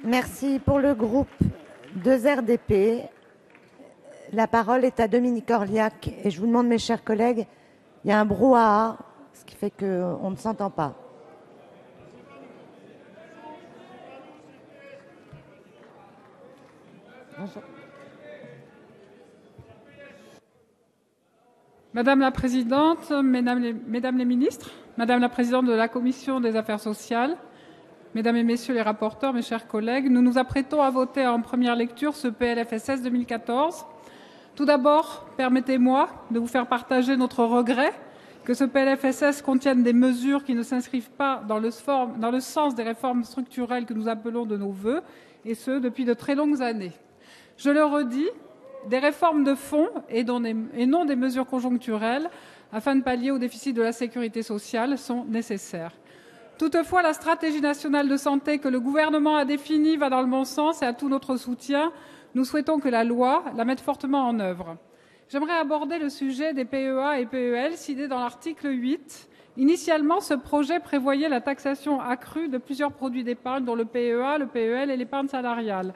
Merci. Pour le groupe 2RDP, la parole est à Dominique Orliac. Et je vous demande, mes chers collègues, il y a un brouhaha, ce qui fait qu'on ne s'entend pas. Bonjour. Madame la Présidente, Mesdames les ministres, Madame la Présidente de la Commission des affaires sociales, Mesdames et Messieurs les rapporteurs, mes chers collègues, nous nous apprêtons à voter en première lecture ce PLFSS 2014. Tout d'abord, permettez-moi de vous faire partager notre regret que ce PLFSS contienne des mesures qui ne s'inscrivent pas dans le sens des réformes structurelles que nous appelons de nos vœux, et ce, depuis de très longues années. Je le redis, des réformes de fond et non des mesures conjoncturelles afin de pallier au déficit de la sécurité sociale sont nécessaires. Toutefois, la stratégie nationale de santé que le gouvernement a définie va dans le bon sens et a tout notre soutien. Nous souhaitons que la loi la mette fortement en œuvre. J'aimerais aborder le sujet des PEA et PEL cités dans l'article 8. Initialement, ce projet prévoyait la taxation accrue de plusieurs produits d'épargne, dont le PEA, le PEL et l'épargne salariale.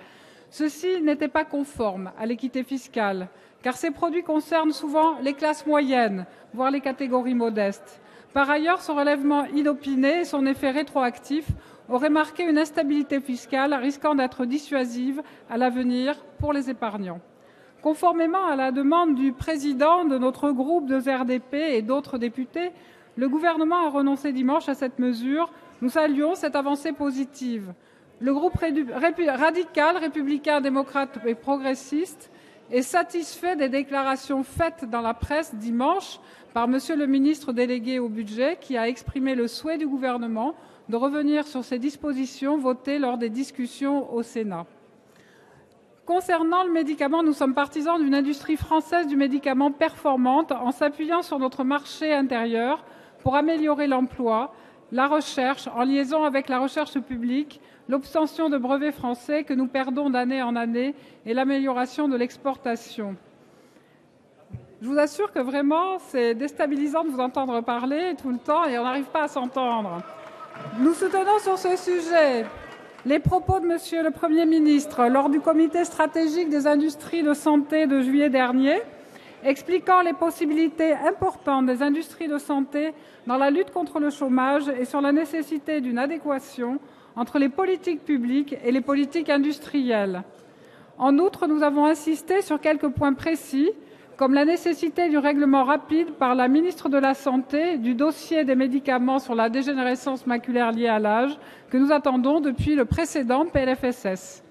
Ceci n'était pas conforme à l'équité fiscale, car ces produits concernent souvent les classes moyennes, voire les catégories modestes. Par ailleurs, son relèvement inopiné et son effet rétroactif auraient marqué une instabilité fiscale risquant d'être dissuasive à l'avenir pour les épargnants. Conformément à la demande du président de notre groupe de RDP et d'autres députés, le gouvernement a renoncé dimanche à cette mesure. Nous saluons cette avancée positive. Le groupe radical, républicain, démocrate et progressiste est satisfait des déclarations faites dans la presse dimanche par Monsieur le ministre délégué au budget, qui a exprimé le souhait du gouvernement de revenir sur ces dispositions votées lors des discussions au Sénat. Concernant le médicament, nous sommes partisans d'une industrie française du médicament performante en s'appuyant sur notre marché intérieur pour améliorer l'emploi, la recherche en liaison avec la recherche publique, l'obtention de brevets français que nous perdons d'année en année et l'amélioration de l'exportation. Je vous assure que vraiment, c'est déstabilisant de vous entendre parler tout le temps et on n'arrive pas à s'entendre. Nous soutenons sur ce sujet les propos de Monsieur le Premier ministre lors du comité stratégique des industries de santé de juillet dernier, expliquant les possibilités importantes des industries de santé dans la lutte contre le chômage et sur la nécessité d'une adéquation entre les politiques publiques et les politiques industrielles. En outre, nous avons insisté sur quelques points précis, comme la nécessité du règlement rapide par la ministre de la Santé du dossier des médicaments sur la dégénérescence maculaire liée à l'âge, que nous attendons depuis le précédent PLFSS.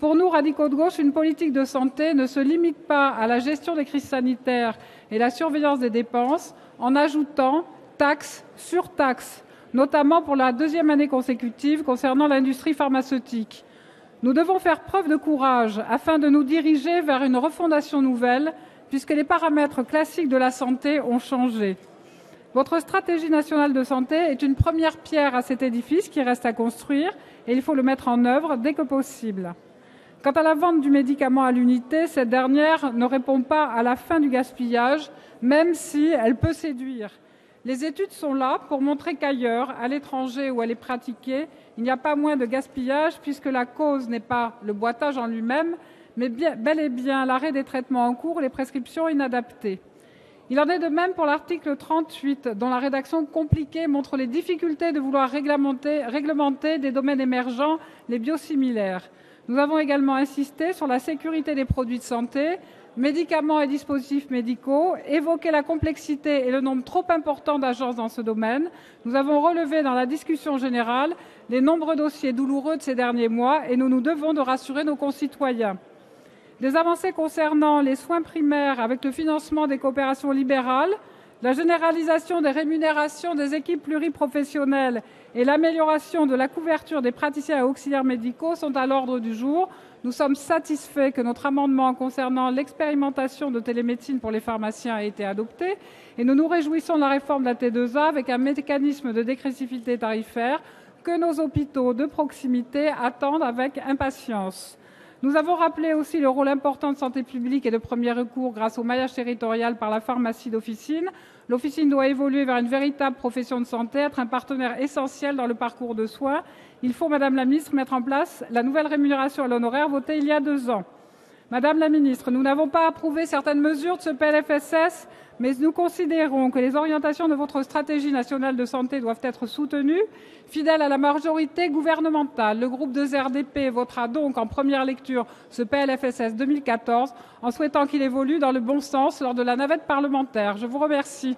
Pour nous, radicaux de gauche, une politique de santé ne se limite pas à la gestion des crises sanitaires et la surveillance des dépenses, en ajoutant taxes sur taxes, notamment pour la deuxième année consécutive concernant l'industrie pharmaceutique. Nous devons faire preuve de courage afin de nous diriger vers une refondation nouvelle, puisque les paramètres classiques de la santé ont changé. Votre stratégie nationale de santé est une première pierre à cet édifice qui reste à construire et il faut le mettre en œuvre dès que possible. Quant à la vente du médicament à l'unité, cette dernière ne répond pas à la fin du gaspillage, même si elle peut séduire. Les études sont là pour montrer qu'ailleurs, à l'étranger où elle est pratiquée, il n'y a pas moins de gaspillage puisque la cause n'est pas le boitage en lui-même, mais bel et bien l'arrêt des traitements en cours et les prescriptions inadaptées. Il en est de même pour l'article 38, dont la rédaction compliquée montre les difficultés de vouloir réglementer des domaines émergents, les biosimilaires. Nous avons également insisté sur la sécurité des produits de santé, médicaments et dispositifs médicaux, évoqué la complexité et le nombre trop important d'agences dans ce domaine. Nous avons relevé dans la discussion générale les nombreux dossiers douloureux de ces derniers mois et nous nous devons de rassurer nos concitoyens. Des avancées concernant les soins primaires avec le financement des coopérations libérales, la généralisation des rémunérations des équipes pluriprofessionnelles et l'amélioration de la couverture des praticiens et auxiliaires médicaux sont à l'ordre du jour. Nous sommes satisfaits que notre amendement concernant l'expérimentation de télémédecine pour les pharmaciens ait été adopté et nous nous réjouissons de la réforme de la T2A avec un mécanisme de dégressivité tarifaire que nos hôpitaux de proximité attendent avec impatience. Nous avons rappelé aussi le rôle important de santé publique et de premier recours grâce au maillage territorial par la pharmacie d'officine. L'officine doit évoluer vers une véritable profession de santé, être un partenaire essentiel dans le parcours de soins. Il faut, Madame la Ministre, mettre en place la nouvelle rémunération à l'honoraire votée il y a 2 ans. Madame la Ministre, nous n'avons pas approuvé certaines mesures de ce PLFSS, mais nous considérons que les orientations de votre stratégie nationale de santé doivent être soutenues. Fidèle à la majorité gouvernementale, le groupe 2RDP votera donc en première lecture ce PLFSS 2014 en souhaitant qu'il évolue dans le bon sens lors de la navette parlementaire. Je vous remercie.